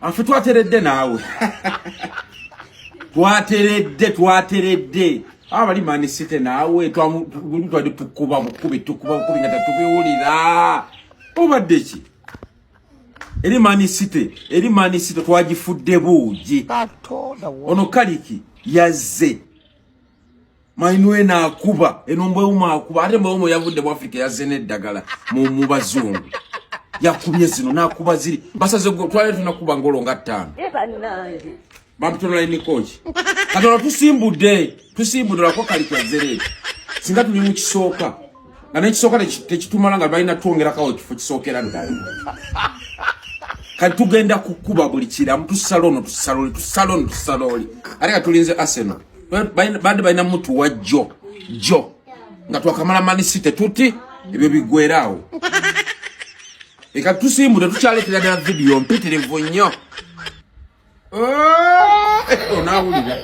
afe twateredde naawe twateredde abali Man City naawe twali tukuba bukubi nga tatubiwulira obadde ki eri Man City twagifudde buugi ono Kaliki yazze Mainwe na akuba enombwe akuba ate mbwe yavudde mu Africa yazze n'eddagala mu bazungu yakubye zino nakuba ziri basaze twale tunakuba ngolo nga 5 bampitola ni coach katola tusimbudde lako Kaliki yazere singa tuli mu kisooka nga n'ekisooka tekitumala nga balina twongera kawo kifo kisookera ddala kati tugenda kukuba buli kiramu tusaloni ate tulinze Arsenal bandi balina mutu wa jo nga twakamala Man City tuti ebyo bigwerawo eka tusimbude tukyaleetera ddala video mpitirivu nnyo onawulira